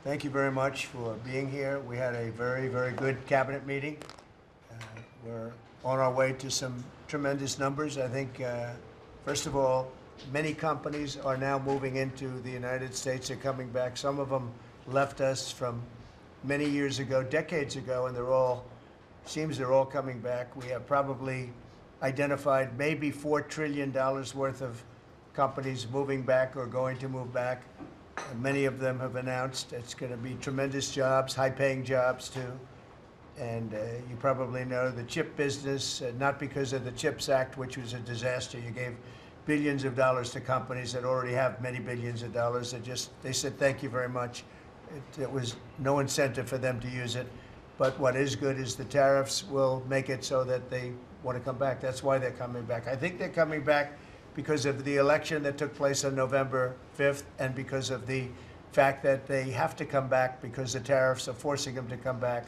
Thank you very much for being here. We had a very, very good cabinet meeting. We're on our way to some tremendous numbers. I think, first of all, many companies are now moving into the United States. They're coming back. Some of them left us from many years ago, decades ago, and seems they're all coming back. We have probably identified maybe $4 trillion worth of companies moving back or going to move back. Many of them have announced it's going to be tremendous jobs, high-paying jobs too. And you probably know the chip business, not because of the CHIPS Act, which was a disaster. You gave billions of dollars to companies that already have many billions of dollars. They said thank you very much. It was no incentive for them to use it. But what is good is the tariffs will make it so that they want to come back. That's why they're coming back. I think they're coming back because of the election that took place on November 5th and because of the fact that they have to come back because the tariffs are forcing them to come back.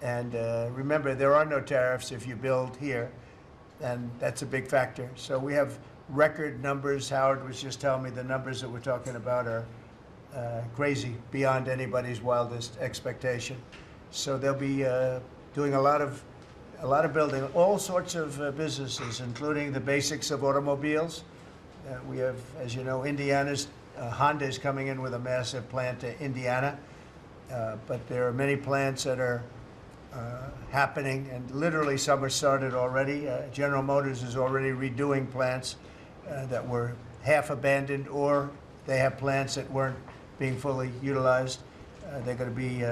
And remember, there are no tariffs if you build here, and that's a big factor. So we have record numbers. Howard was just telling me the numbers that we're talking about are crazy, beyond anybody's wildest expectation. So they'll be doing a lot of building, all sorts of businesses, including the basics of automobiles. We have, as you know, Honda is coming in with a massive plant to Indiana, but there are many plants that are happening, and literally some are started already. General Motors is already redoing plants that were half abandoned, or they have plants that weren't being fully utilized. They're going to be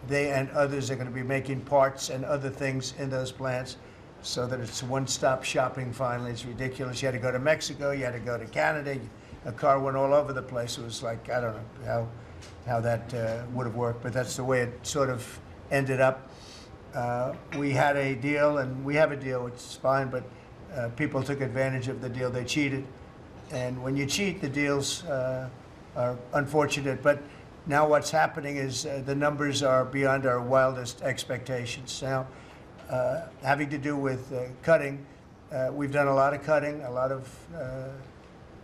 they and others are going to be making parts and other things in those plants so that it's one-stop shopping finally. It's ridiculous. You had to go to Mexico, you had to go to Canada, a car went all over the place. It was like, I don't know how that would have worked, but that's the way it sort of ended up. We had a deal, and we have a deal, which is fine, but people took advantage of the deal. They cheated. And when you cheat, the deals are unfortunate. But now what's happening is the numbers are beyond our wildest expectations. Now, having to do with cutting, we've done a lot of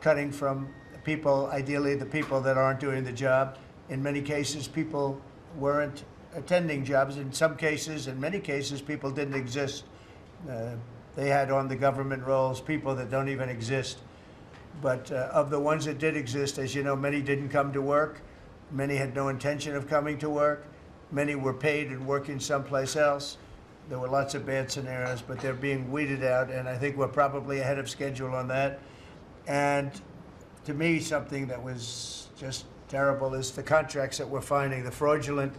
cutting from people, ideally the people that aren't doing the job. In many cases, people weren't attending jobs. In some cases, in many cases, people didn't exist. They had on the government rolls people that don't even exist. But of the ones that did exist, as you know, many didn't come to work. Many had no intention of coming to work. Many were paid and working someplace else. There were lots of bad scenarios, but they're being weeded out, and I think we're probably ahead of schedule on that. And to me, something that was just terrible is the contracts that we're finding, the fraudulent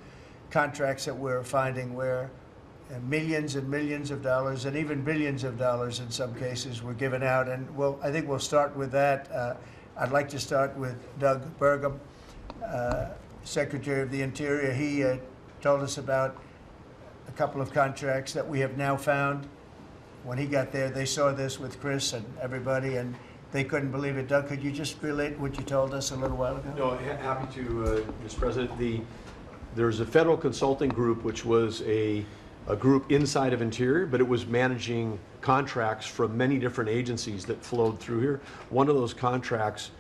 contracts that we're finding, where millions and millions of dollars and even billions of dollars in some cases were given out. And I think we'll start with that. I'd like to start with Doug Burgum, Secretary of the Interior. He told us about a couple of contracts that we have now found. When he got there, they saw this with Chris and everybody, and they couldn't believe it. Doug, could you just relate what you told us a little while ago? No, happy to, Mr. President. There's a federal consulting group, which was a group inside of Interior, but it was managing contracts from many different agencies that flowed through here. One of those contracts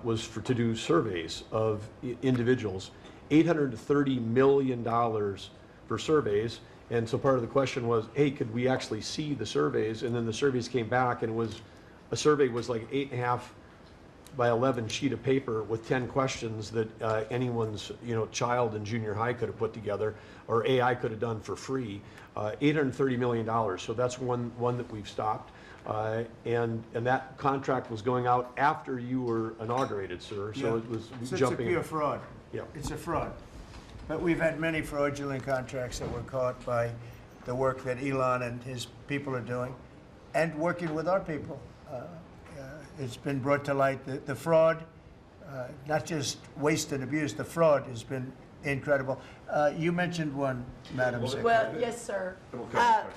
was to do surveys of individuals, $830 million for surveys. And so part of the question was, hey, could we actually see the surveys? And then the surveys came back, and a survey was like 8.5 by 11 sheet of paper with 10 questions that anyone's child in junior high could have put together, or AI could have done for free. $830 million. So that's one that we've stopped. And that contract was going out after you were inaugurated, sir. So Yeah. it was So jumping. It's a pure fraud. Yeah. It's a fraud. But we've had many fraudulent contracts that were caught by the work that Elon and his people are doing, and working with our people. It's been brought to light. The fraud, not just waste and abuse, the fraud has been incredible. You mentioned one, Madam Secretary. Well, yes, sir.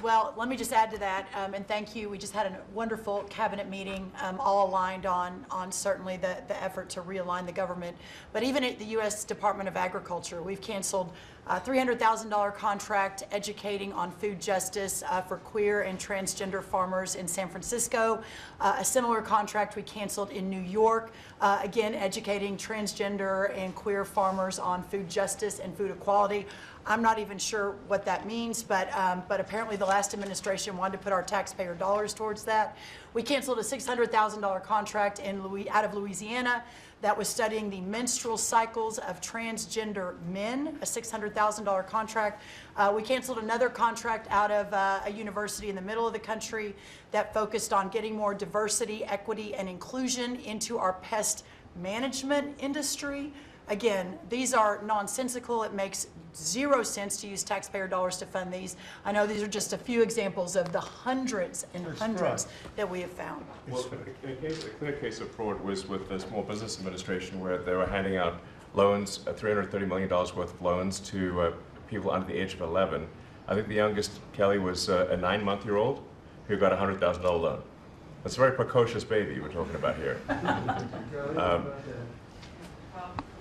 Well, let me just add to that, and thank you. We just had a wonderful cabinet meeting, all aligned on certainly the effort to realign the government. But even at the U.S. Department of Agriculture, we've canceled a $300,000 contract educating on food justice for queer and transgender farmers in San Francisco. A similar contract we canceled in New York, again, educating transgender and queer farmers on food justice and food equality. I'm not even sure what that means, but apparently the last administration wanted to put our taxpayer dollars towards that. We canceled a $600,000 contract out of Louisiana that was studying the menstrual cycles of transgender men, a $600,000 contract. We canceled another contract out of a university in the middle of the country that focused on getting more diversity, equity, and inclusion into our pest management industry. Again, these are nonsensical. It makes zero sense to use taxpayer dollars to fund these. I know these are just a few examples of the hundreds and hundreds that we have found. Well, a clear case of fraud was with the Small Business Administration, where they were handing out loans, $330 million worth of loans to people under the age of 11. I think the youngest, Kelly, was a 9-month-old who got a $100,000 loan. That's a very precocious baby we're talking about here. Well,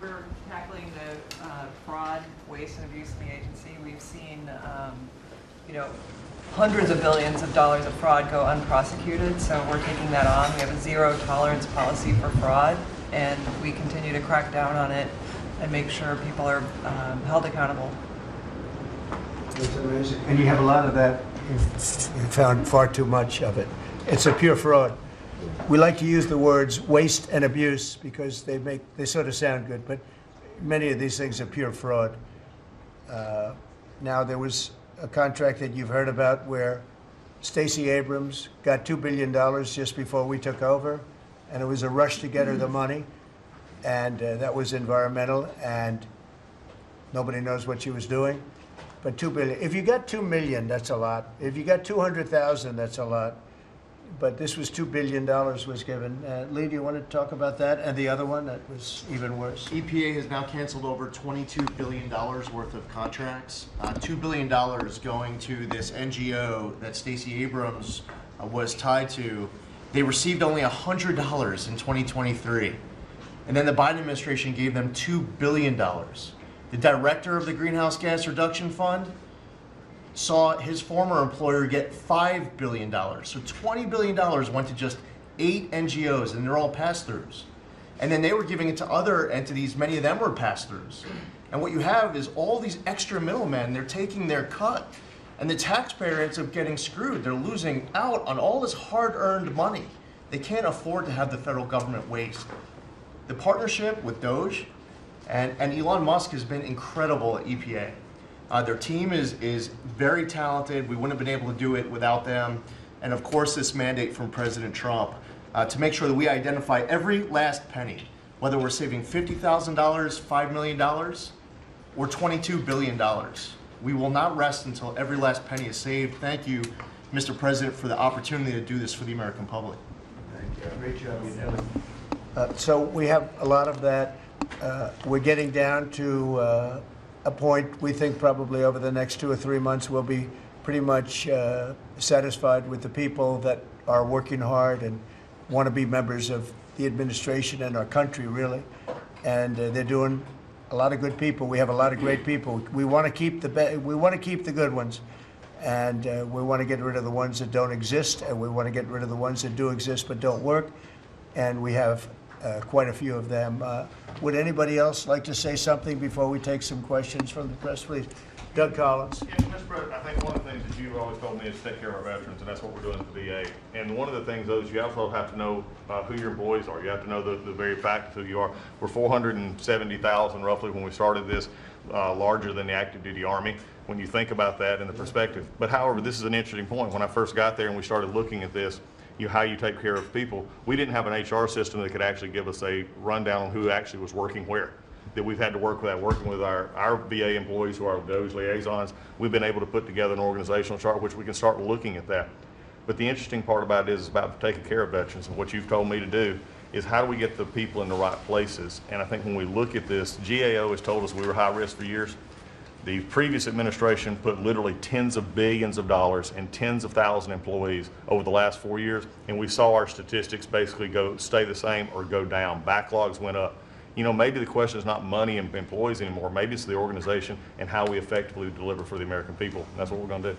we're tackling the fraud, waste, and abuse in the agency. We've seen, hundreds of billions of dollars of fraud go unprosecuted, so we're taking that on. We have a zero tolerance policy for fraud, and we continue to crack down on it and make sure people are held accountable. It's amazing. And you have a lot of that. You found far too much of it. It's a pure fraud. We like to use the words waste and abuse because they sort of sound good, but many of these things are pure fraud. Now, there was a contract that you've heard about where Stacey Abrams got $2 billion just before we took over, and it was a rush to get her the money, and that was environmental, and nobody knows what she was doing. But $2 billion. If you got $2 million, that's a lot. If you got 200,000, that's a lot. But this was $2 billion was given. Lee, do you want to talk about that? And the other one that was even worse? EPA has now canceled over $22 billion worth of contracts. $2 billion going to this NGO that Stacey Abrams was tied to. They received only $100 in 2023. And then the Biden administration gave them $2 billion. The director of the Greenhouse Gas Reduction Fund saw his former employer get $5 billion. So $20 billion went to just 8 NGOs, and they're all pass-throughs. And then they were giving it to other entities, many of them were pass-throughs. And what you have is all these extra middlemen, they're taking their cut. And the taxpayer ends up getting screwed. They're losing out on all this hard-earned money. They can't afford to have the federal government waste. The partnership with DOGE and Elon Musk has been incredible at EPA. Their team is very talented. We wouldn't have been able to do it without them. And of course, this mandate from President Trump to make sure that we identify every last penny, whether we're saving $50,000, $5 million, or $22 billion. We will not rest until every last penny is saved. Thank you, Mr. President, for the opportunity to do this for the American public. Thank you. Great job, you did. So we have a lot of that. We're getting down to a point we think probably over the next 2 or 3 months we'll be pretty much satisfied with the people that are working hard and want to be members of the administration and our country, really. And they're doing a lot of good people. We have a lot of great people. We want to keep the good ones, and we want to get rid of the ones that don't exist, and we want to get rid of the ones that do exist but don't work. And we have quite a few of them. Would anybody else like to say something before we take some questions from the press, please? Doug Collins. Yeah, Mr. President, I think one of the things that you've always told me is take care of our veterans, and that's what we're doing at the VA. And one of the things, though, is you also have to know who your employees are. You have to know the very fact of who you are. We're 470,000 roughly when we started this, larger than the active duty Army, when you think about that in the perspective. But however, this is an interesting point. When I first got there and we started looking at this, how you take care of people, we didn't have an HR system that could actually give us a rundown on who actually was working where. That we've had to work with that, working with our VA employees who are DOGE liaisons. We've been able to put together an organizational chart which we can start looking at that. But the interesting part about it is about taking care of veterans, and what you've told me to do is how do we get the people in the right places. And I think when we look at this, GAO has told us we were high risk for years. The previous administration put literally tens of billions of dollars and tens of thousand employees over the last 4 years, and we saw our statistics basically stay the same or go down. Backlogs went up. You know, maybe the question is not money and employees anymore. Maybe it's the organization and how we effectively deliver for the American people. And that's what we're going to do.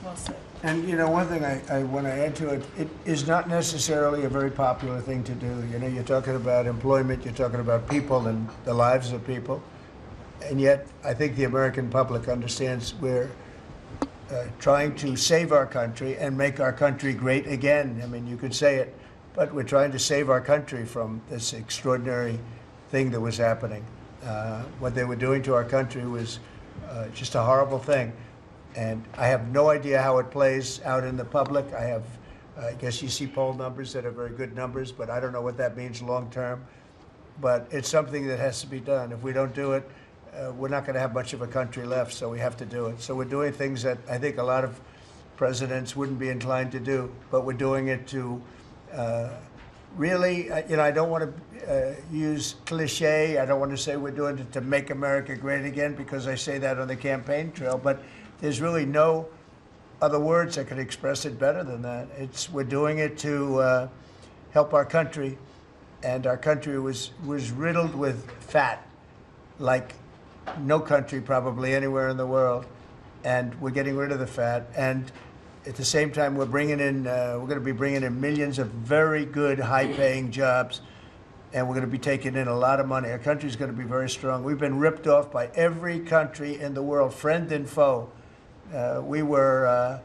Well said. And, you know, one thing I want to add to it, it is not necessarily a very popular thing to do. You know, you're talking about employment, you're talking about people and the lives of people. And yet, I think the American public understands we're trying to save our country and make our country great again. I mean, you could say it, but we're trying to save our country from this extraordinary thing that was happening. What they were doing to our country was just a horrible thing. And I have no idea how it plays out in the public. I guess you see poll numbers that are very good numbers, but I don't know what that means long term. But it's something that has to be done. If we don't do it, we're not going to have much of a country left, so we have to do it. So we're doing things that I think a lot of presidents wouldn't be inclined to do, but we're doing it to really, you know, I don't want to use cliche. I don't want to say we're doing it to make America great again, because I say that on the campaign trail, but there's really no other words that could express it better than that. We're doing it to help our country, and our country was riddled with fat, like no country probably anywhere in the world, and we're getting rid of the fat. And at the same time, we're going to be bringing in millions of very good, high-paying jobs, and we're going to be taking in a lot of money. Our country's going to be very strong. We've been ripped off by every country in the world, friend and foe. We were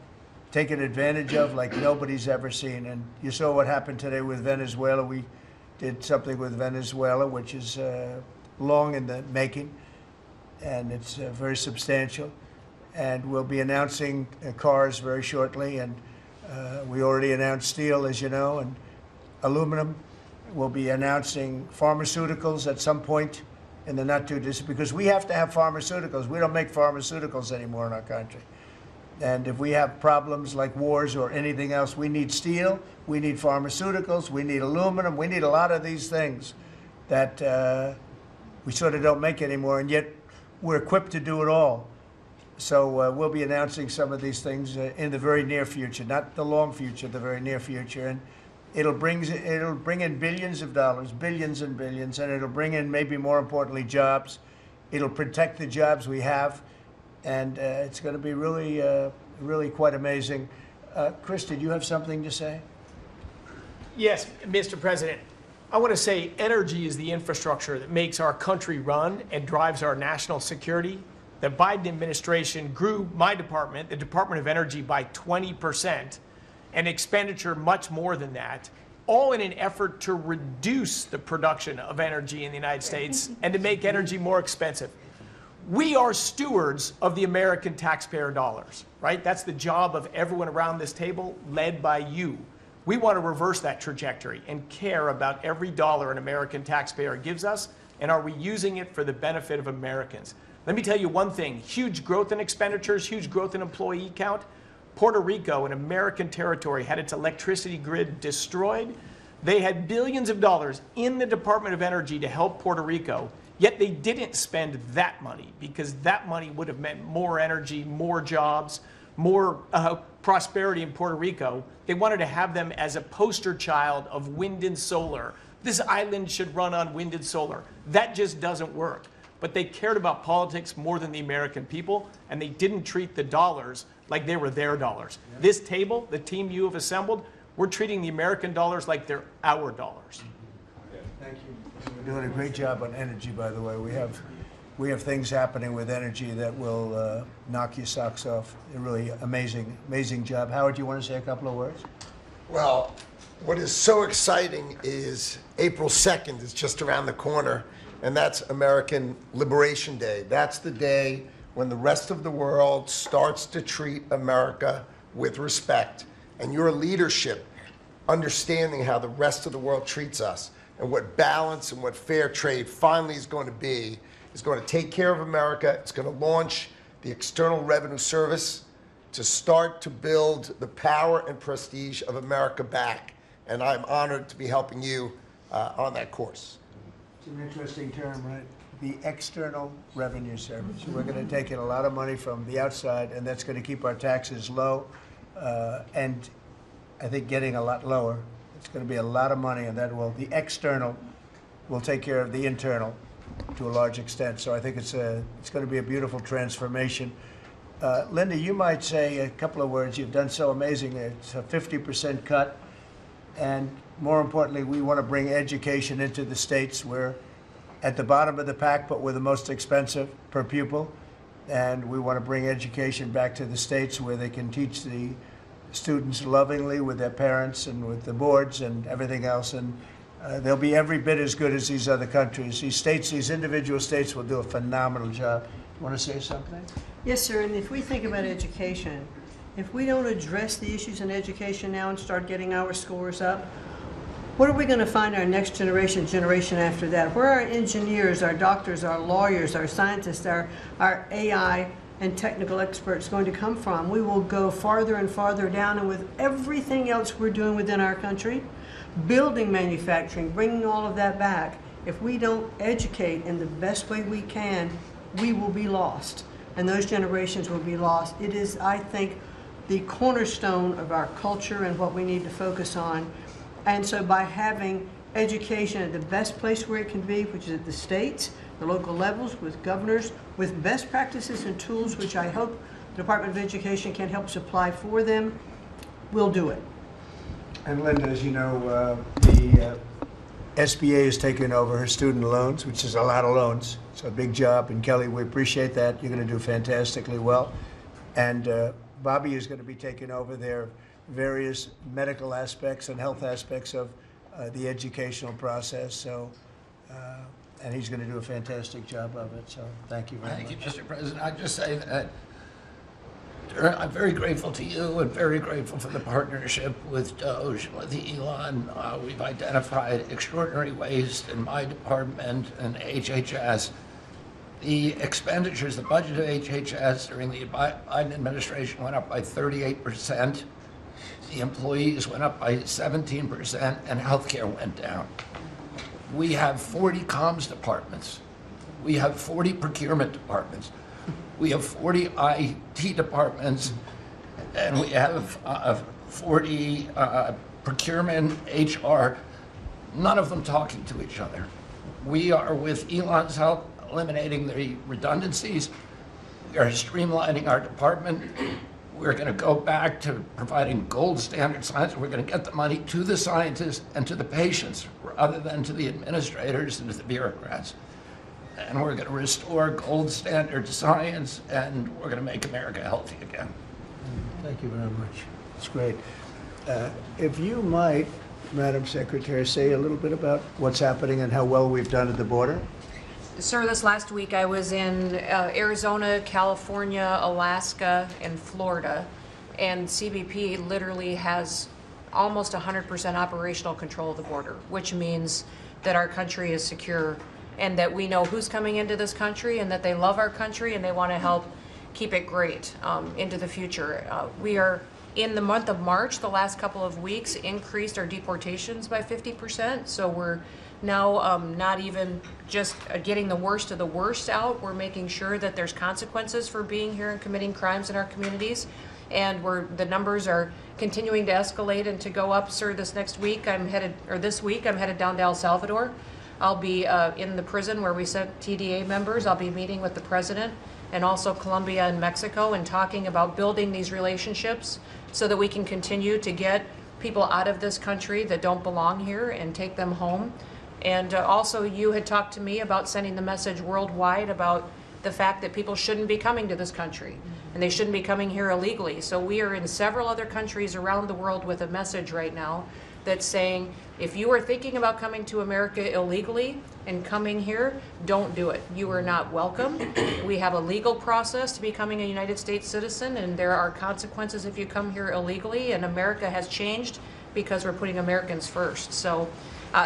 taken advantage of like nobody's ever seen. And you saw what happened today with Venezuela. We did something with Venezuela, which is long in the making, and it's very substantial. And we'll be announcing cars very shortly, and we already announced steel, as you know, and aluminum. We'll be announcing pharmaceuticals at some point in the not too distant, because we have to have pharmaceuticals. We don't make pharmaceuticals anymore in our country. And if we have problems like wars or anything else, we need steel, we need pharmaceuticals, we need aluminum, we need a lot of these things that we sort of don't make anymore, and yet we're equipped to do it all. So we'll be announcing some of these things in the very near future, not the long future, the very near future. And it'll bring in billions of dollars, billions and billions, and it'll bring in, maybe more importantly, jobs. It'll protect the jobs we have, and it's going to be really, really quite amazing. Chris, did you have something to say? Yes, Mr. President. I want to say energy is the infrastructure that makes our country run and drives our national security. The Biden administration grew my department, the Department of Energy, by 20%, and expenditure much more than that, all in an effort to reduce the production of energy in the United States and to make energy more expensive. We are stewards of the American taxpayer dollars, right? That's the job of everyone around this table, led by you. We want to reverse that trajectory and care about every dollar an American taxpayer gives us, and are we using it for the benefit of Americans? Let me tell you one thing, huge growth in expenditures, huge growth in employee count. Puerto Rico, an American territory, had its electricity grid destroyed. They had billions of dollars in the Department of Energy to help Puerto Rico, yet they didn't spend that money, because that money would have meant more energy, more jobs, more prosperity in Puerto Rico. They wanted to have them as a poster child of wind and solar. This island should run on wind and solar. That just doesn't work. But they cared about politics more than the American people, and they didn't treat the dollars like they were their dollars. Yeah. This table, the team you have assembled, we're treating the American dollars like they're our dollars. Thank you. We're doing a great job on energy, by the way. We have things happening with energy that will knock your socks off. A really amazing job. Howard, do you want to say a couple of words? Well, what is so exciting is April 2nd is just around the corner, and that's American Liberation Day. That's the day when the rest of the world starts to treat America with respect. And your leadership, understanding how the rest of the world treats us, and what balance and what fair trade finally is going to be, is going to take care of America. It's going to launch the External Revenue Service to start to build the power and prestige of America back. And I'm honored to be helping you on that course. It's an interesting term, right? the external revenue service. We're going to take in a lot of money from the outside, and that's going to keep our taxes low, and I think getting a lot lower. It's going to be a lot of money, and the external will take care of the internal to a large extent. So I think it's going to be a beautiful transformation. Linda, you might say a couple of words. You've done so amazing. It's a 50% cut, and more importantly, we want to bring education into the states. We're at the bottom of the pack, but we're the most expensive per pupil, and we want to bring education back to the states where they can teach the students lovingly with their parents and with the boards and everything else, and they'll be every bit as good as these other countries. These individual states will do a phenomenal job. You want to say something? Yes, sir, and if we think about education, if we don't address the issues in education now and start getting our scores up, what are we going to find our next generation after that? Where are our engineers, our doctors, our lawyers, our scientists, our AI and technical experts going to come from? We will go farther and farther down, and with everything else we're doing within our country, building manufacturing, bringing all of that back, if we don't educate in the best way we can, we will be lost, and those generations will be lost. It is, I think, the cornerstone of our culture and what we need to focus on. And so by having education at the best place where it can be, which is at the states, the local levels, with governors, with best practices and tools, which I hope the Department of Education can help supply for them, we'll do it. And Linda, as you know, the SBA has taken over her student loans, which is a lot of loans. It's a big job, and Kelly, we appreciate that. You're going to do fantastically well. And Bobby is going to be taking over their various medical aspects and health aspects of the educational process. So, and he's going to do a fantastic job of it. So, thank you very much. Thank you, Mr. President. I'd just say that I'm very grateful to you and very grateful for the partnership with DOGE and with Elon. We've identified extraordinary waste in my department and HHS. The expenditures, the budget of HHS during the Biden administration went up by 38%. The employees went up by 17%, and healthcare went down. We have 40 comms departments. We have 40 procurement departments. We have 40 IT departments, and we have 40 procurement, HR, none of them talking to each other. We are, with Elon's help, eliminating the redundancies. We are streamlining our department. We're going to go back to providing gold standard science. We're going to get the money to the scientists and to the patients rather than to the administrators and to the bureaucrats. And we're going to restore gold standard science, and we're going to make America healthy again. Thank you very much. That's great. If you might, Madam Secretary, say a little bit about what's happening and how well we've done at the border. Sir, this last week I was in Arizona, California, Alaska, and Florida, and CBP literally has almost 100% operational control of the border, which means that our country is secure and that we know who's coming into this country and that they love our country and they want to help keep it great into the future. We are, in the month of March, the last couple of weeks, increased our deportations by 50%, so we're now not even just getting the worst of the worst out. We're making sure that there's consequences for being here and committing crimes in our communities, and the numbers are continuing to escalate and to go up. Sir, this week I'm headed down to El Salvador. I'll be in the prison where we sent TDA members. I'll be meeting with the president and also Colombia and Mexico and talking about building these relationships so that we can continue to get people out of this country that don't belong here and take them home. And also, you had talked to me about sending the message worldwide about the fact that people shouldn't be coming to this country and they shouldn't be coming here illegally. So we are in several other countries around the world with a message right now that's saying, if you are thinking about coming to America illegally and coming here, don't do it. You are not welcome. We have a legal process to becoming a United States citizen, and there are consequences if you come here illegally, and America has changed because we're putting Americans first. So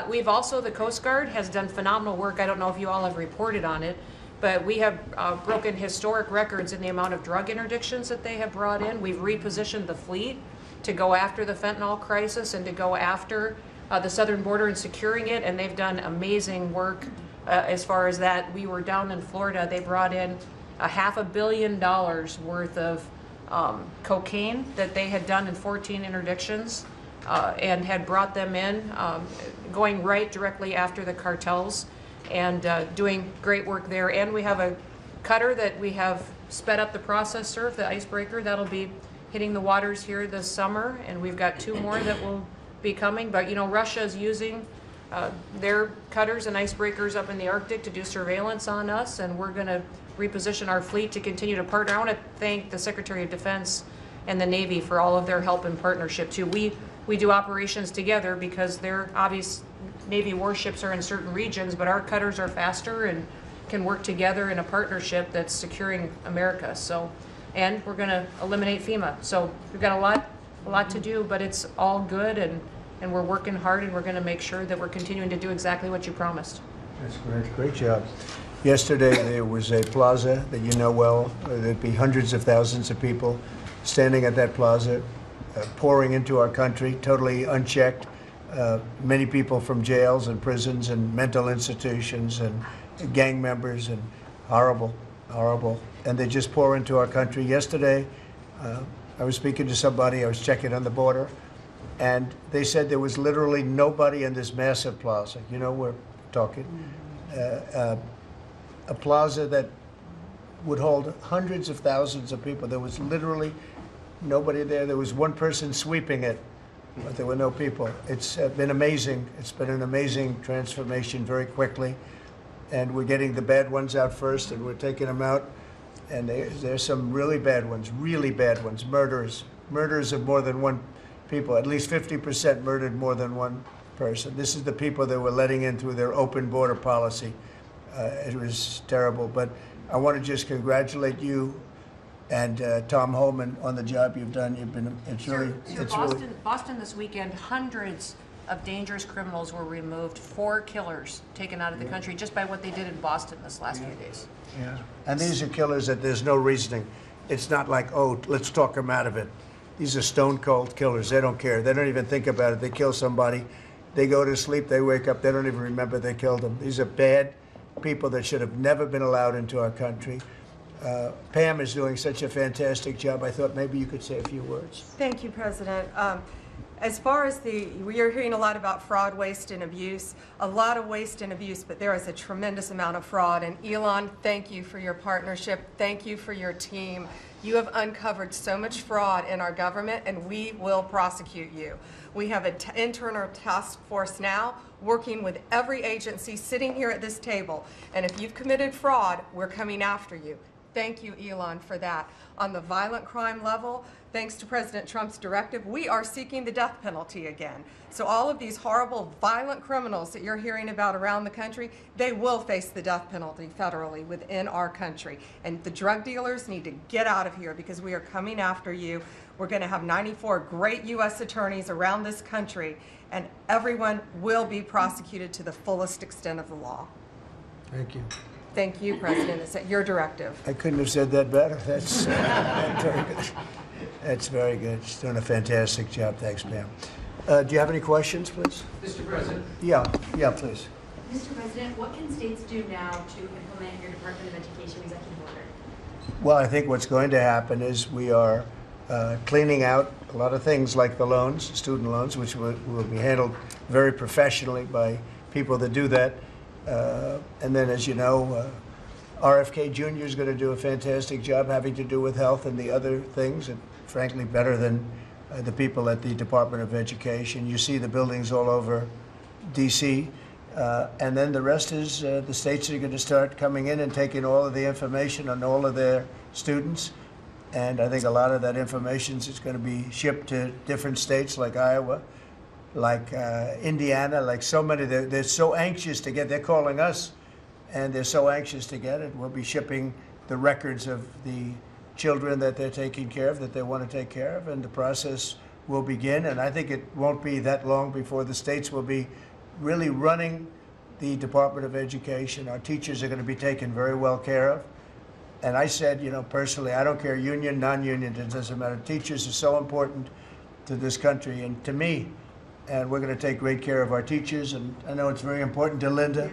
we've also, the Coast Guard has done phenomenal work. I don't know if you all have reported on it, but we have broken historic records in the amount of drug interdictions that they have brought in. We've repositioned the fleet to go after the fentanyl crisis and to go after the southern border and securing it, and they've done amazing work as far as that. We were down in Florida, they brought in $500 million worth of cocaine that they had done in 14 interdictions and had brought them in, going right directly after the cartels and doing great work there. And we have a cutter that we have sped up the process, sir, the icebreaker, that'll be hitting the waters here this summer, and we've got 2 more that will be coming. But you know, Russia's using their cutters and icebreakers up in the Arctic to do surveillance on us, and we're going to reposition our fleet to continue to partner. I want to thank the Secretary of Defense and the Navy for all of their help and partnership too. We do operations together because their obvious Navy warships are in certain regions, but our cutters are faster and can work together in a partnership that's securing America. So, and we're going to eliminate FEMA. So we've got a lot to do, but it's all good, and we're working hard, and we're going to make sure that we're continuing to do exactly what you promised. That's great. Great job. Yesterday there was a plaza that you know well. There'd be hundreds of thousands of people standing at that plaza, pouring into our country, totally unchecked. Many people from jails and prisons and mental institutions and gang members, and horrible. And they just pour into our country. Yesterday, I was speaking to somebody, I was checking on the border, and they said there was literally nobody in this massive plaza. You know, we're talking a plaza that would hold hundreds of thousands of people. There was literally nobody there. There was one person sweeping it, but there were no people. It's been amazing. It's been an amazing transformation very quickly. And we're getting the bad ones out first, and we're taking them out. And there's some really bad ones, murders of more than one people. At least 50% murdered more than one person. This is the people that we're letting in through their open border policy. It was terrible, but I want to just congratulate you and Tom Holman on the job you've done. Boston this weekend, hundreds of dangerous criminals were removed, 4 killers taken out of the country just by what they did in Boston this last few days. Yeah, and these are killers that there's no reasoning. It's not like, oh, let's talk them out of it. These are stone cold killers. They don't care. They don't even think about it. They kill somebody. They go to sleep. They wake up. They don't even remember they killed them. These are bad people that should have never been allowed into our country. Pam is doing such a fantastic job. I thought maybe you could say a few words. Thank you, President. As far as we are hearing a lot about fraud, waste, and abuse, a lot of waste and abuse, but there is a tremendous amount of fraud. And Elon, thank you for your partnership. Thank you for your team. You have uncovered so much fraud in our government, and we will prosecute you. We have an internal task force now working with every agency sitting here at this table. And if you've committed fraud, we're coming after you. Thank you, Elon, for that. On the violent crime level, thanks to President Trump's directive, we are seeking the death penalty again. So all of these horrible, violent criminals that you're hearing about around the country, they will face the death penalty federally within our country. And the drug dealers need to get out of here because we are coming after you. We're going to have 94 great U.S. attorneys around this country, and everyone will be prosecuted to the fullest extent of the law. Thank you. Thank you, President. It's at your directive. I couldn't have said that better. That's very good. That's very good. She's doing a fantastic job. Thanks, Pam. Do you have any questions, please? Mr. President. Yeah, please. Mr. President, what can states do now to implement your Department of Education executive order? Well, I think what's going to happen is we are cleaning out a lot of things like the loans, student loans, which will be handled very professionally by people that do that. And then, as you know, RFK Jr. is going to do a fantastic job having to do with health and the other things, and frankly, better than the people at the Department of Education. You see the buildings all over D.C., and then the rest is the states are going to start coming in and taking all of the information on all of their students. And I think a lot of that information is going to be shipped to different states like Iowa, like Indiana, like so many. They're so anxious to get, they're calling us, and they're so anxious to get it. We'll be shipping the records of the children that they're taking care of, that they want to take care of, and the process will begin. And I think it won't be that long before the states will be really running the Department of Education. Our teachers are going to be taken very well care of. And I said, you know, personally, I don't care union, non-union, it doesn't matter. Teachers are so important to this country and to me. And we're going to take great care of our teachers. And I know it's very important to Linda.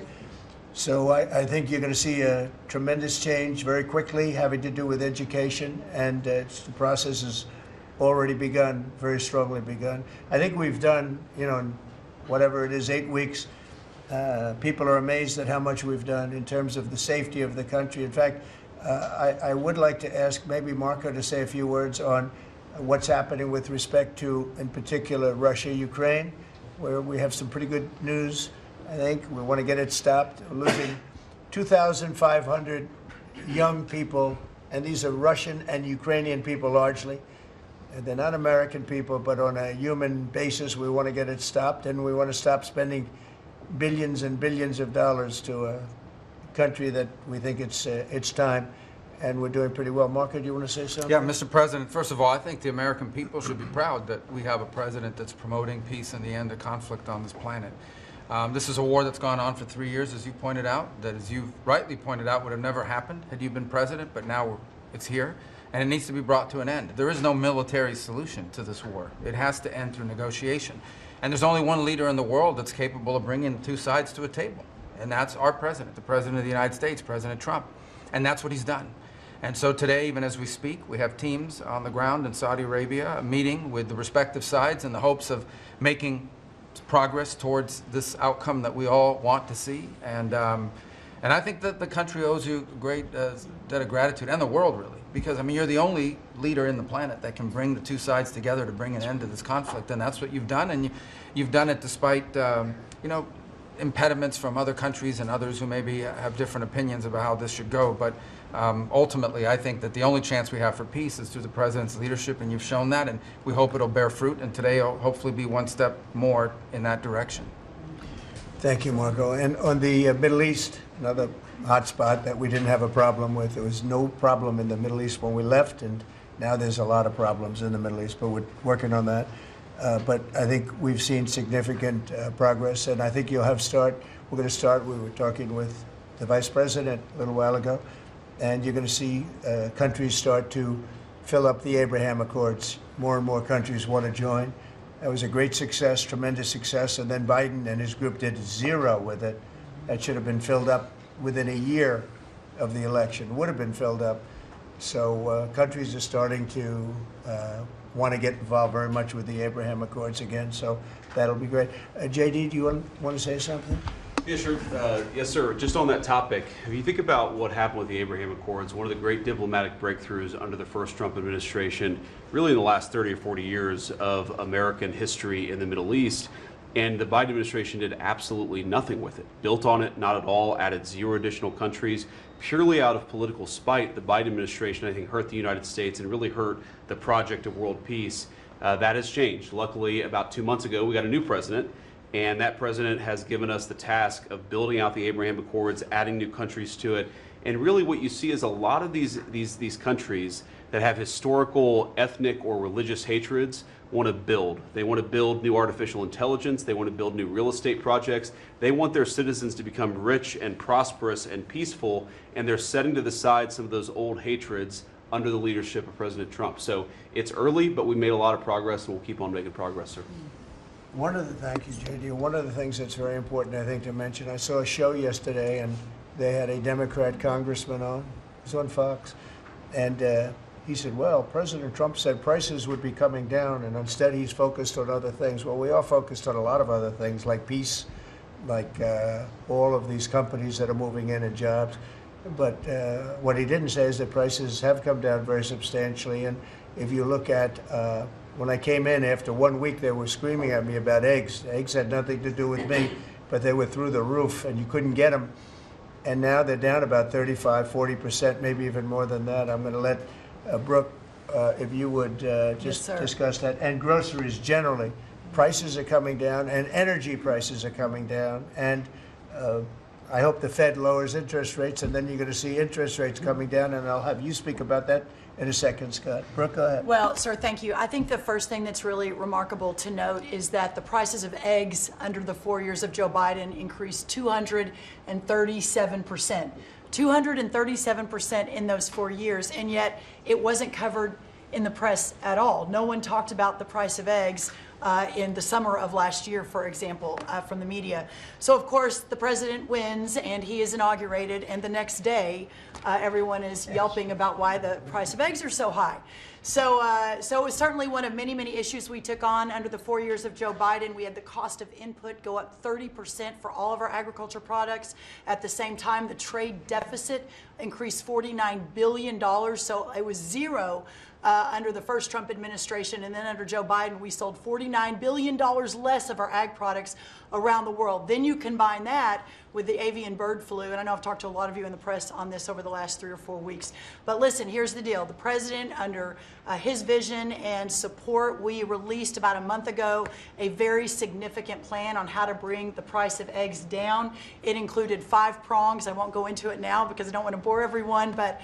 So I think you're going to see a tremendous change very quickly having to do with education, and the process has already begun, very strongly begun. I think we've done, in whatever it is, 8 weeks, people are amazed at how much we've done in terms of the safety of the country. In fact, I would like to ask maybe Marco to say a few words on what's happening with respect to, in particular, Russia, Ukraine, where we have some pretty good news. I think we want to get it stopped. We're losing 2,500 young people, and these are Russian and Ukrainian people largely. And they're not American people, but on a human basis, we want to get it stopped, and we want to stop spending billions and billions of dollars to a country that we think it's time, and we're doing pretty well. Marco, do you want to say something? Yeah, Mr. President, first of all, I think the American people should be proud that we have a president that's promoting peace and the end of conflict on this planet. This is a war that's gone on for 3 years, as you pointed out, that, as you rightly pointed out, would have never happened had you been president, but now it's here, and it needs to be brought to an end. There is no military solution to this war. It has to end through negotiation. And there's only one leader in the world that's capable of bringing the two sides to a table, and that's our president, the President of the United States, President Trump. And that's what he's done. And so today, even as we speak, we have teams on the ground in Saudi Arabia meeting with the respective sides in the hopes of making progress towards this outcome that we all want to see. And I think that the country owes you a great debt of gratitude, and the world really, because, I mean, you're the only leader in the planet that can bring the two sides together to bring an end to this conflict, and that's what you've done, and you've done it despite, impediments from other countries and others who maybe have different opinions about how this should go. But ultimately, I think that the only chance we have for peace is through the President's leadership, and you've shown that, and we hope it'll bear fruit, and today will hopefully be one step more in that direction. Thank you, Marco. And on the Middle East, another hot spot that we didn't have a problem with. There was no problem in the Middle East when we left, and now there's a lot of problems in the Middle East, but we're working on that. But I think we've seen significant progress, and I think we're going to start, we were talking with the Vice President a little while ago, and you're going to see countries start to fill up the Abraham Accords. More and more countries want to join. That was a great success, tremendous success, and then Biden and his group did zero with it. That should have been filled up within a year of the election, would have been filled up. So countries are starting to want to get involved very much with the Abraham Accords again, so that'll be great. JD, do you want to say something? Yeah, sure. Yes, sir. Just on that topic, if you think about what happened with the Abraham Accords, one of the great diplomatic breakthroughs under the first Trump administration, really in the last 30 or 40 years of American history in the Middle East, and the Biden administration did absolutely nothing with it. Built on it, not at all, added 0 additional countries. Purely out of political spite, the Biden administration, I think, hurt the United States and really hurt the project of world peace. That has changed. Luckily, about 2 months ago, we got a new president, and that president has given us the task of building out the Abraham Accords, adding new countries to it. And really what you see is a lot of these countries that have historical ethnic or religious hatreds want to build. They want to build new artificial intelligence. They want to build new real estate projects. They want their citizens to become rich and prosperous and peaceful, and they're setting to the side some of those old hatreds under the leadership of President Trump. So it's early, but we made a lot of progress, and we'll keep on making progress, sir. Thank you, JD. One of the things that's very important, I think, to mention, I saw a show yesterday, and they had a Democrat congressman on. It was on Fox. And he said, well, President Trump said prices would be coming down, and instead he's focused on other things. Well, we are focused on a lot of other things, like peace, like all of these companies that are moving in and jobs. But what he didn't say is that prices have come down very substantially. And if you look at when I came in, after 1 week, they were screaming at me about eggs. Eggs had nothing to do with me, but they were through the roof, and you couldn't get them. And now they're down about 35, 40%, maybe even more than that. I'm going to let Brooke, if you would just discuss that. And groceries generally, prices are coming down, and energy prices are coming down. And I hope the Fed lowers interest rates, and then you're going to see interest rates coming down, and I'll have you speak about that in a second, Scott. Brooke, go ahead. Well, sir, thank you. I think the first thing that's really remarkable to note is that the prices of eggs under the 4 years of Joe Biden increased 237%. 237% in those 4 years, and yet it wasn't covered in the press at all. No one talked about the price of eggs in the summer of last year, for example, from the media. So, of course, the president wins and he is inaugurated, and the next day, everyone is yelping about why the price of eggs are so high. So it was certainly one of many, many issues we took on under the 4 years of Joe Biden. We had the cost of input go up 30% for all of our agriculture products. At the same time, the trade deficit increased $49 billion. So it was zero under the first Trump administration, and then under Joe Biden, we sold $49 billion less of our ag products around the world. Then you combine that with the avian bird flu, and I know I've talked to a lot of you in the press on this over the last 3 or 4 weeks. But listen, here's the deal. The president, under his vision and support, we released about a month ago a very significant plan on how to bring the price of eggs down. It included 5 prongs. I won't go into it now because I don't want to bore everyone, but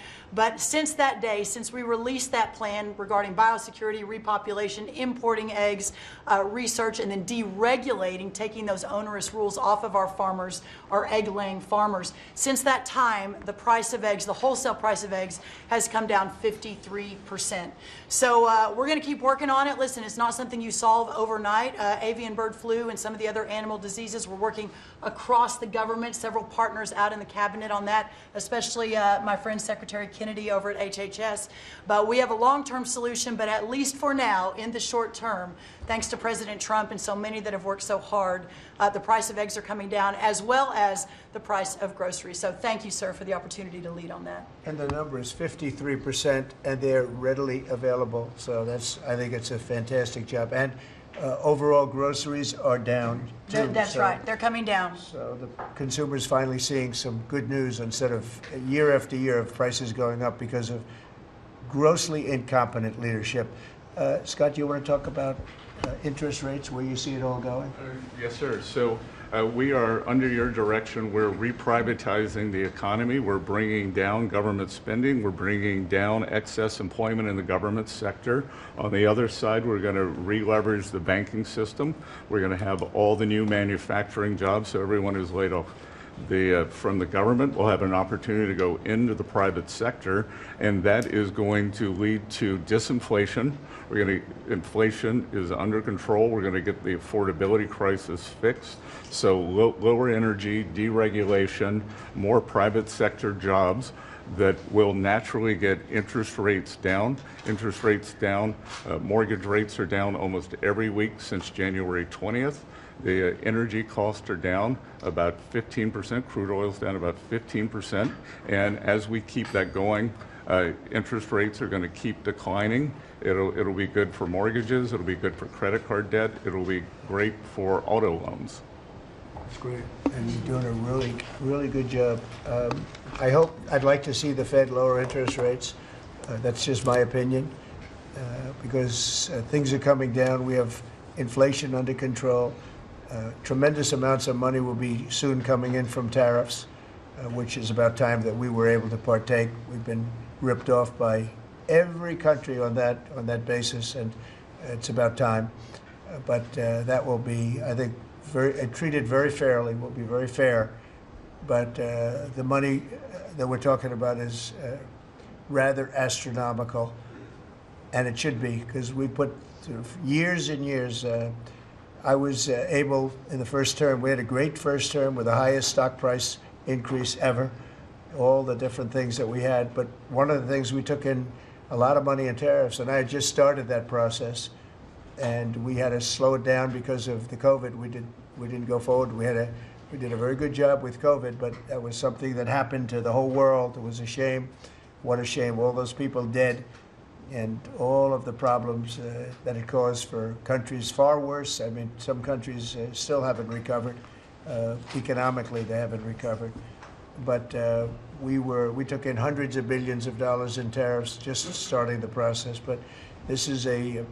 since that day, since we released that plan regarding biosecurity, repopulation, importing eggs, research, and then deregulating, taking those onerous rules off of our farmers, our egg-laying farmers, since that time, the price of eggs, the wholesale price of eggs, has come down 53%. So we're going to keep working on it. Listen, it's not something you solve overnight. Avian bird flu and some of the other animal diseases, we're working across the government, several partners out in the cabinet on that, especially my friend Secretary Kennedy over at HHS. But we have a long-term solution, but at least for now, in the short term, thanks to President Trump and so many that have worked so hard, the price of eggs are coming down, as well as the price of groceries. So thank you, sir, for the opportunity to lead on that. And the number is 53%, and they're readily available. So I think it's a fantastic job. And overall groceries are down, too. That's right. They're coming down. So the consumer's finally seeing some good news instead of year after year of prices going up because of grossly incompetent leadership. Scott, do you want to talk about interest rates, where you see it all going? Yes, sir. So we are, under your direction, we're reprivatizing the economy. We're bringing down government spending. We're bringing down excess employment in the government sector. On the other side, we're going to re-leverage the banking system. We're going to have all the new manufacturing jobs, so everyone who's laid off from the government will have an opportunity to go into the private sector, and that is going to lead to disinflation. Inflation is under control. We're going to get the affordability crisis fixed. So lower energy, deregulation, more private sector jobs that will naturally get interest rates down. Interest rates down. Mortgage rates are down almost every week since January 20th. The energy costs are down about 15%. Crude oil's down about 15%. And as we keep that going, interest rates are going to keep declining. It'll be good for mortgages. It'll be good for credit card debt. It'll be great for auto loans. That's great. And you're doing a really, really good job. I'd like to see the Fed lower interest rates. That's just my opinion, because things are coming down. We have inflation under control. Tremendous amounts of money will be soon coming in from tariffs, which is about time that we were able to partake. We've been ripped off by every country on that basis, and it's about time. But that will be, I think, treated very fairly. Will be very fair. But the money that we're talking about is rather astronomical, and it should be, because we put sort of years and years. I was able, in the first term, we had a great first term with the highest stock price increase ever, all the different things that we had. But one of the things, we took in a lot of money in tariffs, and I had just started that process, and we had to slow it down because of the COVID. We didn't go forward. We did a very good job with COVID, but that was something that happened to the whole world. It was a shame. What a shame. All those people dead, and all of the problems that it caused for countries far worse. I mean, some countries still haven't recovered. Economically, they haven't recovered. But we took in hundreds of billions of dollars in tariffs just starting the process. But this is a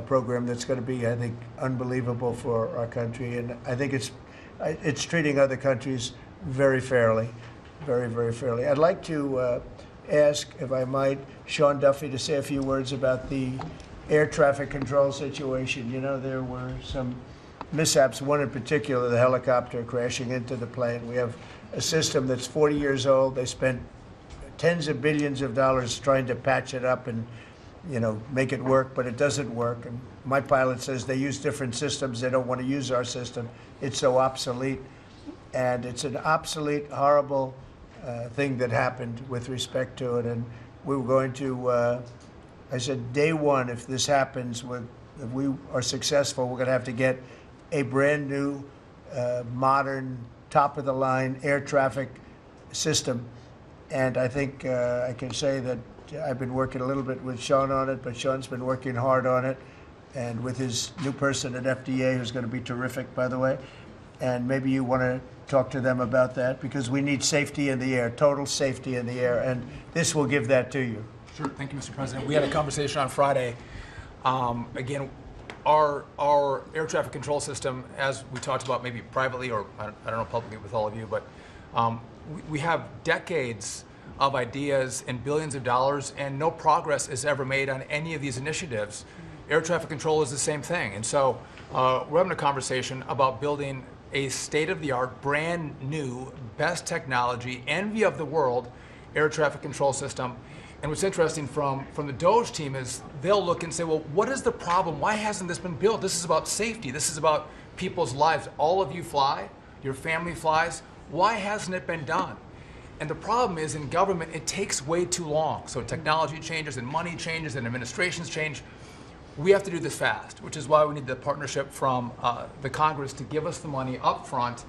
program that's going to be, I think, unbelievable for our country. And I think it's treating other countries very fairly, very, very fairly. I'd like to ask, if I might, Sean Duffy to say a few words about the air traffic control situation. You know, there were some mishaps, one in particular, the helicopter crashing into the plane. We have a system that's 40 years old. They spent tens of billions of dollars trying to patch it up, and make it work, but it doesn't work. And my pilot says they use different systems. They don't want to use our system. It's so obsolete. And it's an obsolete, horrible thing that happened with respect to it. And we were going to, I said, day one, if this happens, if we are successful, we're going to have to get a brand new, modern, top-of-the-line air traffic system. And I think I can say that I've been working a little bit with Sean on it, but Sean's been working hard on it, and with his new person at FDA, who's going to be terrific, by the way. And maybe you want to talk to them about that, because we need safety in the air, total safety in the air, and this will give that to you. Sure. Thank you, Mr. President. We had a conversation on Friday. Again, our air traffic control system, as we talked about maybe privately or I don't know publicly with all of you, but we have decades of ideas and billions of dollars, and no progress is ever made on any of these initiatives. Air traffic control is the same thing. And so we're having a conversation about building a state-of-the-art, brand new, best technology, envy of the world, air traffic control system. And what's interesting from the DOGE team is they'll look and say, well, what is the problem? Why hasn't this been built? This is about safety. This is about people's lives. All of you fly, your family flies. Why hasn't it been done? And the problem is in government, it takes way too long. So technology changes and money changes and administrations change. We have to do this fast, which is why we need the partnership from the Congress to give us the money up front.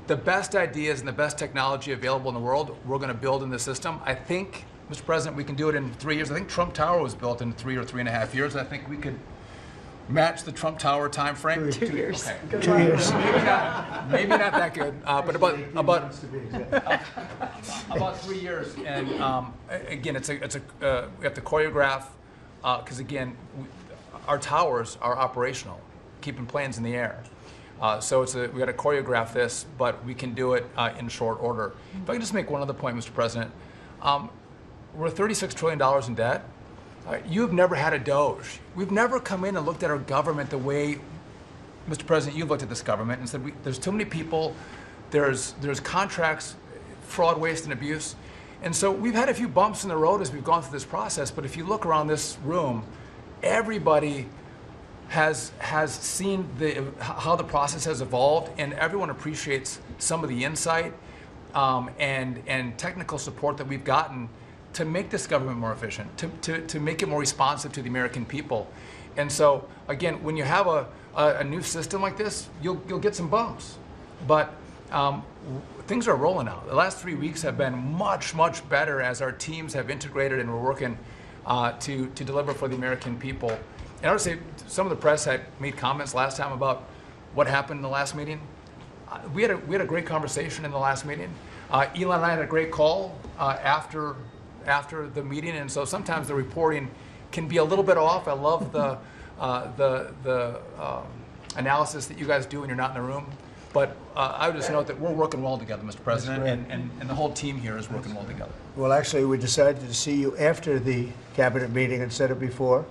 The best ideas and the best technology available in the world, we're going to build in the system. I think, Mr. President, we can do it in 3 years. I think Trump Tower was built in 3 or 3.5 years. I think we could match the Trump Tower time frame. 2 years. Okay. 2 years. Maybe not that good, but about 3 years. And again, we have to choreograph because again, our towers are operational, keeping planes in the air. So we got to choreograph this, but we can do it in short order. If I can just make one other point, Mr. President, we're $36 trillion in debt. You've never had a DOGE. We've never come in and looked at our government the way, Mr. President, you've looked at this government and said, there's too many people, there's contracts, fraud, waste, and abuse. And so we've had a few bumps in the road as we've gone through this process, but if you look around this room, everybody has seen how the process has evolved, and everyone appreciates some of the insight and technical support that we've gotten to make this government more efficient, to make it more responsive to the American people. And so, again, when you have a new system like this, you'll get some bumps. But things are rolling now. The last 3 weeks have been much, much better as our teams have integrated and we're working to deliver for the American people. And I would say some of the press had made comments last time about what happened in the last meeting. We had a great conversation in the last meeting. Elon and I had a great call after the meeting, and so sometimes the reporting can be a little bit off. I love the analysis that you guys do when you're not in the room. But I would just note that we're working well together, Mr. President, and the whole team here is working well together. Well, actually, we decided to see you after the cabinet meeting instead of before,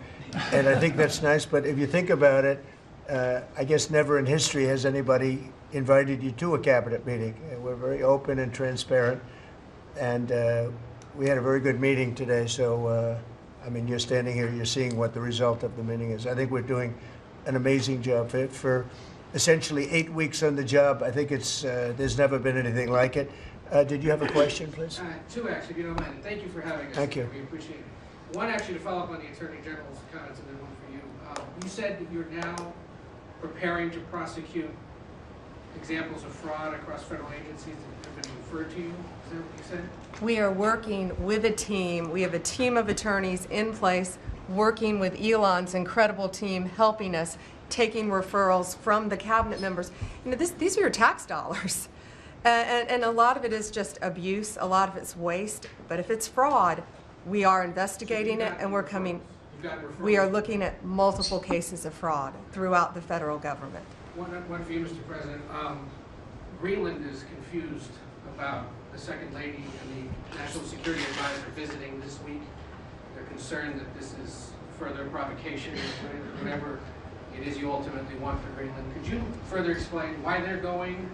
and I think that's nice. But if you think about it, I guess never in history has anybody invited you to a cabinet meeting. We're very open and transparent, and we had a very good meeting today. So, I mean, you're standing here, you're seeing what the result of the meeting is. I think we're doing an amazing job for essentially 8 weeks on the job. I think it's there's never been anything like it. Did you have a question, please? Two, actually, if you don't mind. Thank you for having us. Thank you. We appreciate it. One, actually, to follow up on the Attorney General's comments, and then one for you. You said that you're now preparing to prosecute examples of fraud across federal agencies that have been referred to you. Is that what you said? We are working with a team. We have a team of attorneys in place working with Elon's incredible team, helping us, taking referrals from the cabinet members. You know, these are your tax dollars. And a lot of it is just abuse, a lot of it's waste. But if it's fraud, we are investigating it, and we are looking at multiple cases of fraud throughout the federal government. One for you, Mr. President. Greenland is confused about the Second Lady and the National Security Advisor visiting this week. They're concerned that this is further provocation, whatever it is you ultimately want for Greenland. Could you further explain why they're going?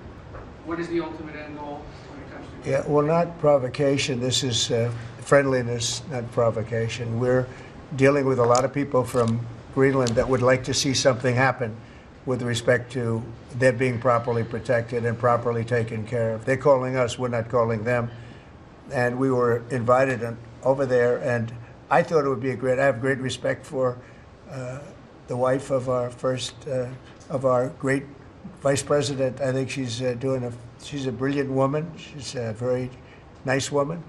What is the ultimate end goal when it comes to Yeah, well, not provocation. This is friendliness, not provocation. We're dealing with a lot of people from Greenland that would like to see something happen with respect to their being properly protected and properly taken care of. They're calling us, we're not calling them. And we were invited over there, and I thought it would be I have great respect for the wife of our of our great vice president. I think she's she's a brilliant woman. She's a very nice woman,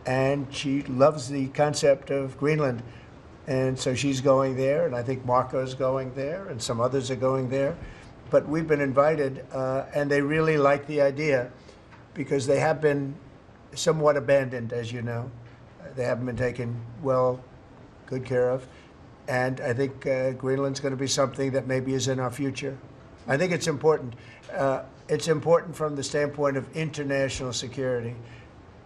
and she loves the concept of Greenland. And so she's going there, and I think Marco's going there, and some others are going there. But we've been invited, and they really like the idea because they have been somewhat abandoned, as you know. They haven't been taken good care of. And I think Greenland's going to be something that maybe is in our future. I think it's important. It's important from the standpoint of international security.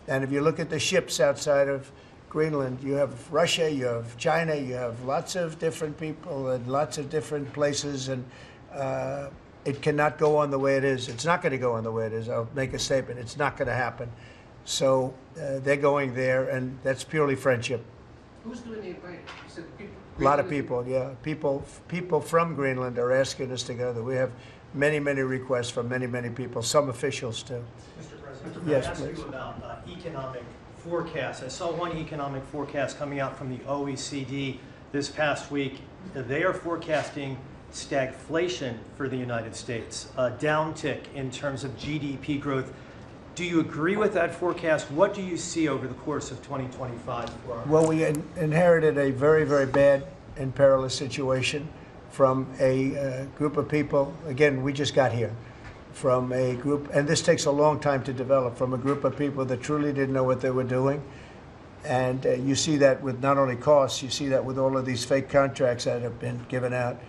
And if you look at the ships outside of Greenland, you have Russia, you have China, you have lots of different people and lots of different places, and it cannot go on the way it is. It's not going to go on the way it is. I'll make a statement. It's not going to happen. So they're going there, and that's purely friendship. Who's doing the inviting? You said people. A lot of people, yeah. People from Greenland are asking us to go there. We have many, many requests from many, many people, some officials too. Mr. President, yes, can I ask please. you about economic forecasts? I saw one economic forecast coming out from the OECD this past week. They are forecasting stagflation for the United States, a downtick in terms of GDP growth. Do you agree with that forecast? What do you see over the course of 2025 for our Well, we inherited a very, very bad and perilous situation from a group of people. Again, we just got here from a group, and this takes a long time to develop, from a group of people that truly didn't know what they were doing. And you see that with not only costs, you see that with all of these fake contracts that have been given out.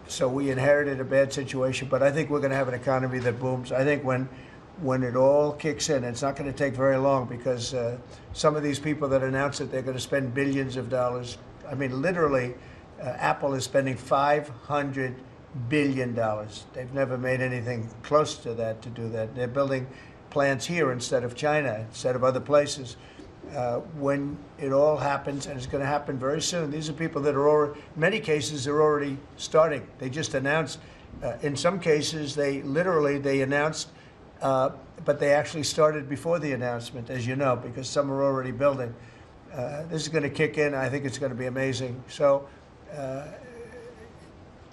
So we inherited a bad situation, but I think we're going to have an economy that booms. I think when it all kicks in, it's not going to take very long, because some of these people that announce that they're going to spend billions of dollars, I mean, literally, Apple is spending $500 billion. They've never made anything close to that to do that. They're building plants here instead of China, instead of other places. When it all happens, and it's going to happen very soon, these are people that are already, in many cases, they're already starting. They just announced, in some cases, they announced, but they actually started before the announcement, as you know, because some are already building. This is going to kick in. I think it's going to be amazing. So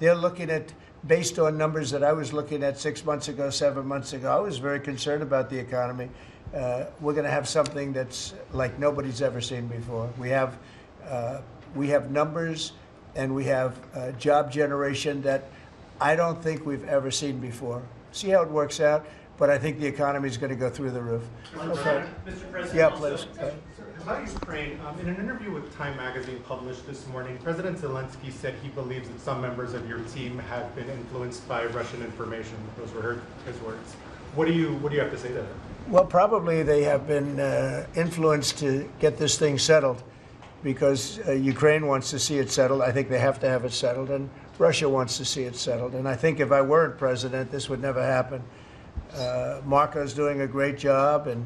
they're looking at, based on numbers that I was looking at 6 months ago, 7 months ago, I was very concerned about the economy. We're going to have something that's like nobody's ever seen before. We have numbers, and we have job generation that I don't think we've ever seen before. See how it works out? But I think the economy is going to go through the roof. Okay. Mr. President, yeah, also, please. About Ukraine, in an interview with Time Magazine published this morning, President Zelensky said he believes that some members of your team have been influenced by Russian information. Those were his words. What do you have to say to that? Well, probably they have been influenced to get this thing settled, because Ukraine wants to see it settled. I think they have to have it settled, and Russia wants to see it settled. And I think if I weren't president, this would never happen. Marco's doing a great job, and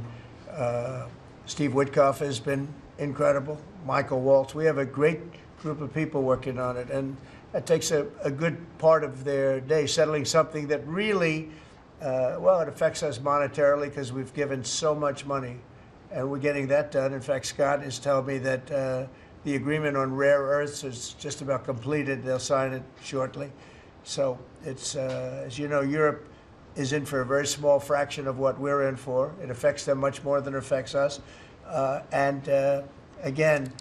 Steve Witkoff has been incredible. Michael Waltz. We have a great group of people working on it, and that takes a good part of their day, settling something that really, it affects us monetarily because we've given so much money, and we're getting that done. In fact, Scott is telling me that the agreement on rare earths is just about completed. They'll sign it shortly. So it's, as you know, Europe is in for a very small fraction of what we're in for. It affects them much more than it affects us. Again,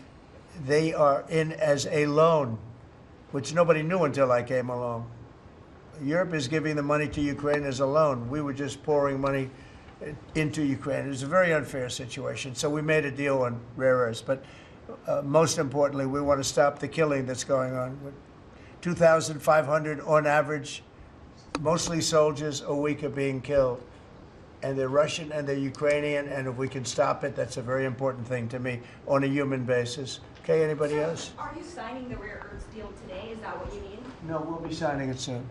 they are in as a loan, which nobody knew until I came along. Europe is giving the money to Ukraine as a loan. We were just pouring money into Ukraine. It was a very unfair situation. So we made a deal on rare earths. But most importantly, we want to stop the killing that's going on. 2,500 on average, mostly soldiers, a week are being killed. And they're Russian and they're Ukrainian, and if we can stop it, that's a very important thing to me on a human basis. Okay, anybody else? Are you signing the rare earths deal today? Is that what you mean? No, we'll be signing it soon.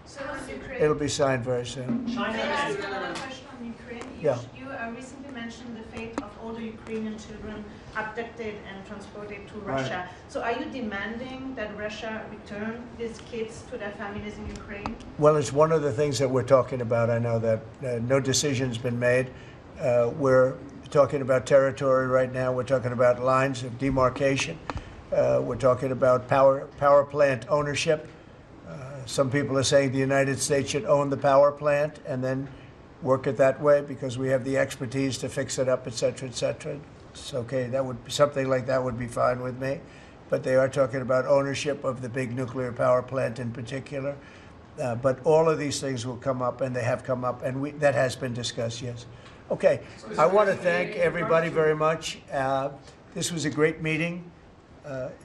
So on Ukraine. It'll be signed very soon. Can I ask another question on Ukraine? Yeah. You recently mentioned the fate of all the Ukrainian children abducted and transported to Russia. So are you demanding that Russia return these kids to their families in Ukraine? Well, it's one of the things that we're talking about. I know that no decision's been made. We're talking about territory right now. We're talking about lines of demarcation. We're talking about power plant ownership. Some people are saying the United States should own the power plant and then work it that way because we have the expertise to fix it up, et cetera, et cetera. It's okay. That would something like that would be fine with me. But they are talking about ownership of the big nuclear power plant in particular. But all of these things will come up, and they have come up, and that has been discussed, yes. Okay, I want to thank everybody very much. This was a great meeting.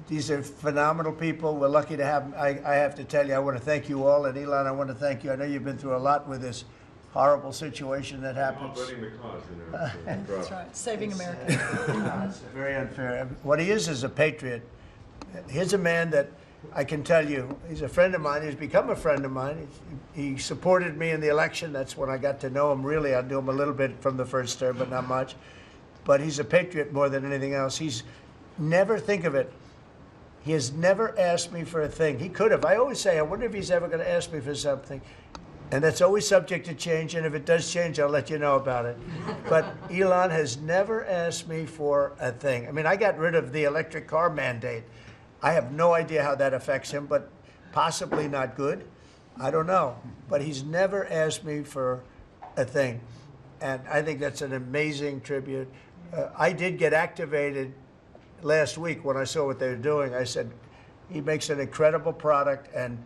These are phenomenal people. We're lucky to have them. I have to tell you, I want to thank you all. And Elon, I want to thank you. I know you've been through a lot with this horrible situation that happens. The cause, you know, That's right, saving America. It's very unfair. What he is a patriot. Here's a man that I can tell you, he's a friend of mine. He's become a friend of mine. He supported me in the election. That's when I got to know him, really. I knew him a little bit from the first term, but not much. But he's a patriot more than anything else. He's never, think of it, he has never asked me for a thing. He could have. I always say, I wonder if he's ever going to ask me for something. And that's always subject to change, and if it does change, I'll let you know about it. But Elon has never asked me for a thing. I mean, I got rid of the electric car mandate. I have no idea how that affects him, but possibly not good. I don't know. But he's never asked me for a thing. And I think that's an amazing tribute. I did get activated last week when I saw what they were doing. I said, he makes an incredible product, and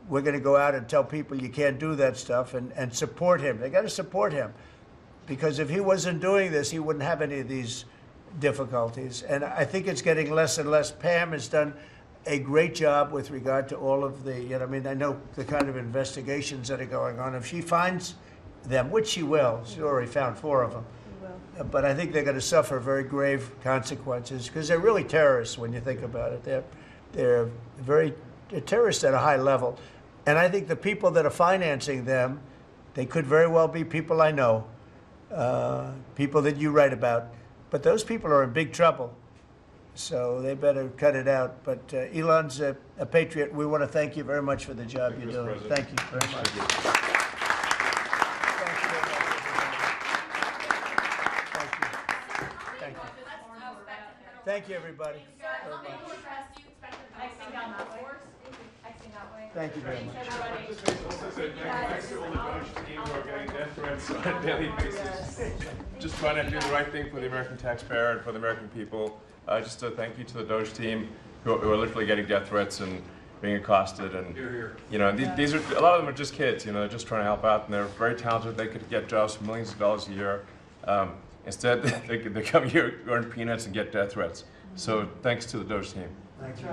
we're going to go out and tell people you can't do that stuff and support him. They got to support him, because if he wasn't doing this, he wouldn't have any of these difficulties. And I think it's getting less and less. Pam has done a great job with regard to all of the, I mean, I know the kind of investigations that are going on. If she finds them, which she will, she already found 4 of them. But I think they're going to suffer very grave consequences, because they're really terrorists when you think about it. They're terrorists at a high level. And I think the people that are financing them, they could very well be people I know, people that you write about. But those people are in big trouble, so they better cut it out. But Elon's a patriot. We want to thank you very much for the job you're doing. Thank you very much. Thank you, everybody. Thank you very much. Thanks to all the DOGE team who are getting death threats on a daily basis. Just trying to do the right thing for the American taxpayer and for the American people. Just a thank you to the DOGE team who are literally getting death threats and being accosted. And you know, these are, a lot of them are just kids. You know, they're just trying to help out, and they're very talented. They could get jobs for millions of dollars a year. Instead, they come here, earn peanuts, and get death threats. So thanks to the DOGE team. Thank you.